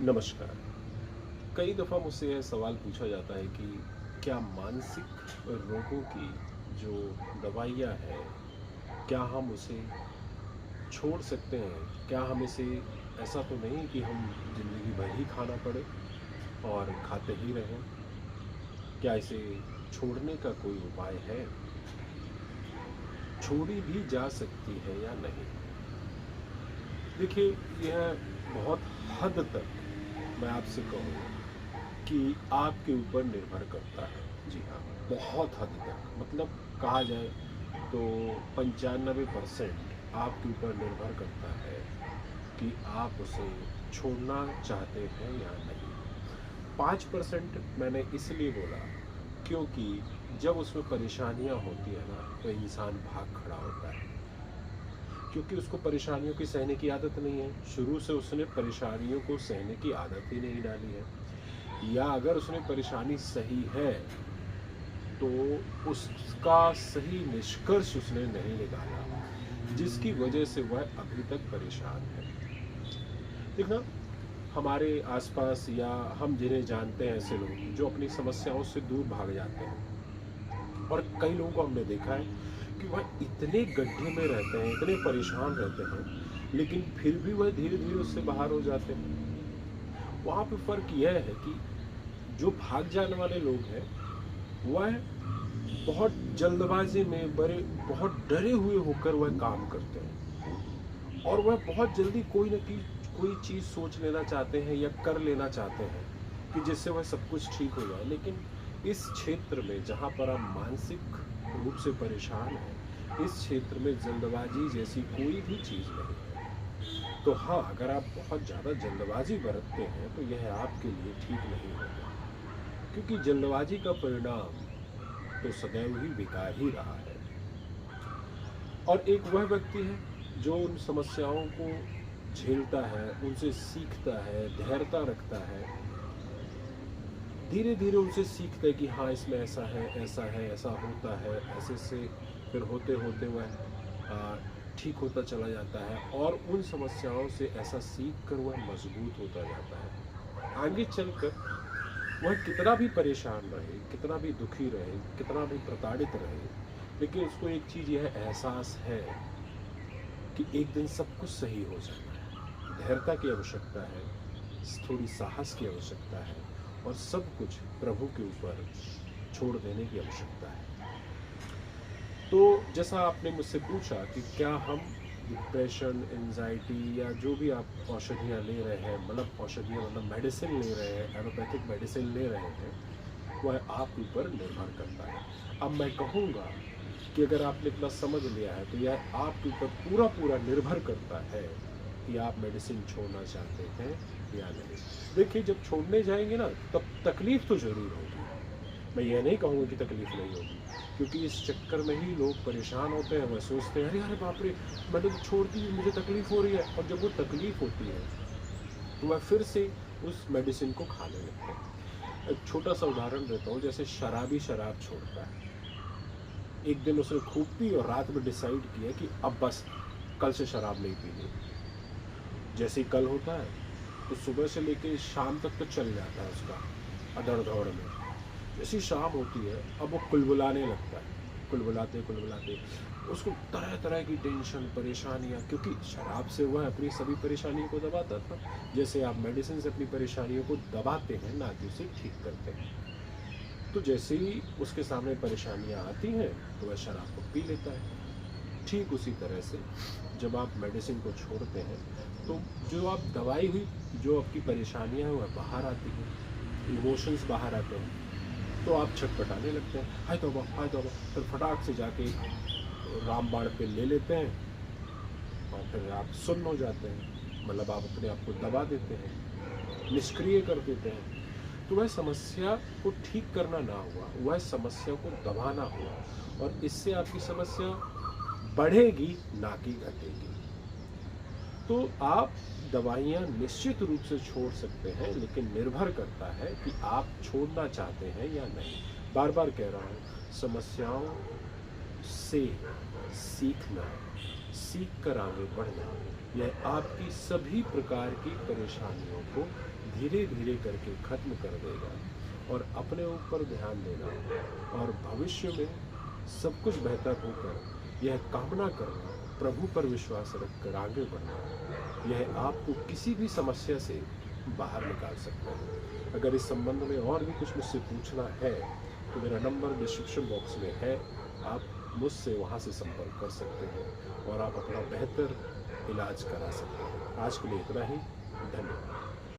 नमस्कार। कई दफ़ा मुझसे यह सवाल पूछा जाता है कि क्या मानसिक रोगों की जो दवाइयाँ हैं, क्या हम उसे छोड़ सकते हैं? क्या हम इसे ऐसा तो नहीं कि हम ज़िंदगी भर ही खाना पड़े और खाते ही रहें? क्या इसे छोड़ने का कोई उपाय है? छोड़ी भी जा सकती है या नहीं? देखिए, यह बहुत हद तक मैं आपसे कहूँ कि आपके ऊपर निर्भर करता है। जी हाँ, बहुत हद तक मतलब कहा जाए तो 95% आपके ऊपर निर्भर करता है कि आप उसे छोड़ना चाहते हैं या नहीं। 5% मैंने इसलिए बोला क्योंकि जब उसमें परेशानियां होती है ना तो इंसान भाग खड़ा होता है, क्योंकि उसको परेशानियों की सहने की आदत नहीं है। शुरू से उसने परेशानियों को सहने की आदत ही नहीं डाली है, या अगर उसने परेशानी सही है तो उसका सही निष्कर्ष उसने नहीं निकाला, जिसकी वजह से वह अभी तक परेशान है। देखना, हमारे आसपास या हम जिन्हें जानते हैं ऐसे लोग जो अपनी समस्याओं से दूर भाग जाते हैं, और कई लोगों को हमने देखा है कि वह इतने गड्ढे में रहते हैं, इतने परेशान रहते हैं, लेकिन फिर भी वह धीरे धीरे उससे बाहर हो जाते हैं। वहाँ पे फ़र्क यह है कि जो भाग जाने वाले लोग हैं वह बहुत जल्दबाजी में बहुत डरे हुए होकर वह काम करते हैं, और वह बहुत जल्दी कोई चीज़ सोच लेना चाहते हैं या कर लेना चाहते हैं कि जिससे वह सब कुछ ठीक हो जाए। लेकिन इस क्षेत्र में जहाँ पर आप मानसिक रूप से परेशान हैं, इस क्षेत्र में जल्दबाजी जैसी कोई भी चीज़ नहीं है। तो हाँ, अगर आप बहुत ज़्यादा जल्दबाजी बरतते हैं तो यह आपके लिए ठीक नहीं होगा, क्योंकि जल्दबाजी का परिणाम तो सदैव ही बेकार ही रहा है। और एक वह व्यक्ति है जो उन समस्याओं को झेलता है, उनसे सीखता है, धैर्यता रखता है, धीरे धीरे उनसे सीखता है कि हाँ, इसमें ऐसा है, ऐसा है, ऐसा होता है, ऐसे से फिर होते होते वह ठीक होता चला जाता है, और उन समस्याओं से ऐसा सीख कर वह मजबूत होता जाता है। आगे चलकर वह कितना भी परेशान रहे, कितना भी दुखी रहे, कितना भी प्रताड़ित रहे, लेकिन उसको एक चीज़ यह एहसास है कि एक दिन सब कुछ सही हो जाना है। धैर्यता की आवश्यकता है, थोड़ी साहस की आवश्यकता है, और सब कुछ प्रभु के ऊपर छोड़ देने की आवश्यकता है। तो जैसा आपने मुझसे पूछा कि क्या हम डिप्रेशन, एंजाइटी या जो भी आप औषधियाँ ले रहे हैं, मतलब औषधियाँ मतलब मेडिसिन ले रहे हैं, एलोपैथिक मेडिसिन ले रहे हैं, वह आपके ऊपर निर्भर करता है। अब मैं कहूँगा कि अगर आपने इतना समझ लिया है तो यह आपके ऊपर पूरा पूरा निर्भर करता है कि आप मेडिसिन छोड़ना चाहते हैं या नहीं। देखिए, जब छोड़ने जाएंगे ना तब तकलीफ तो ज़रूर होगी, मैं ये नहीं कहूँगा कि तकलीफ नहीं होगी, क्योंकि इस चक्कर में ही लोग परेशान होते हैं। वह सोचते हैं अरे अरे बाप रे, मैंने तो छोड़ दी, मुझे तकलीफ हो रही है, और जब वो तकलीफ होती है तो वह फिर से उस मेडिसिन को खाने लगते हैं। एक छोटा सा उदाहरण देता हूँ, जैसे शराबी शराब छोड़ता है, एक दिन उसने खूब पी और रात में डिसाइड किया कि अब बस कल से शराब नहीं पीनी। जैसे ही कल होता है तो सुबह से लेके शाम तक तो चल जाता है उसका अधड़ दौड़ में। जैसी शाम होती है अब वो कुलबुलाने लगता है, कुलबुलाते कुलबुलाते उसको तरह तरह की टेंशन, परेशानियाँ, क्योंकि शराब से वह अपनी सभी परेशानियों को दबाता था। जैसे आप मेडिसिन से अपनी परेशानियों को दबाते हैं, ना कि उसे ठीक करते हैं। तो जैसे ही उसके सामने परेशानियाँ आती हैं तो वह शराब को पी लेता है। ठीक उसी तरह से जब आप मेडिसिन को छोड़ते हैं तो जो आप दवाई हुई, जो आपकी परेशानियाँ हैं वह बाहर आती हैं, इमोशंस बाहर आते हैं, तो आप छटपटाने लगते हैं, हाय तौबा हाय तौबा, फिर फटाक से जाके रामबाण पे ले लेते हैं, और फिर आप सुन्न हो जाते हैं, मतलब आप अपने आप को दबा देते हैं, निष्क्रिय कर देते हैं। तो वह समस्या को ठीक करना ना हुआ, वह समस्या को दबाना हुआ, और इससे आपकी समस्या बढ़ेगी ना कि घटेगी। तो आप दवाइयाँ निश्चित रूप से छोड़ सकते हैं, लेकिन निर्भर करता है कि आप छोड़ना चाहते हैं या नहीं। बार बार कह रहा हूँ, समस्याओं से सीखना, सीख कर आगे बढ़ना, यह आपकी सभी प्रकार की परेशानियों को धीरे धीरे करके खत्म कर देगा। और अपने ऊपर ध्यान देना और भविष्य में सब कुछ बेहतर होकर यह कामना करना, प्रभु पर विश्वास रखकर आगे बढ़ना, यह आपको किसी भी समस्या से बाहर निकाल सकता है। अगर इस संबंध में और भी कुछ मुझसे पूछना है तो मेरा नंबर डिस्क्रिप्शन बॉक्स में है, आप मुझसे वहाँ से संपर्क कर सकते हैं और आप अपना बेहतर इलाज करा सकते हैं। आज के लिए इतना ही, धन्यवाद।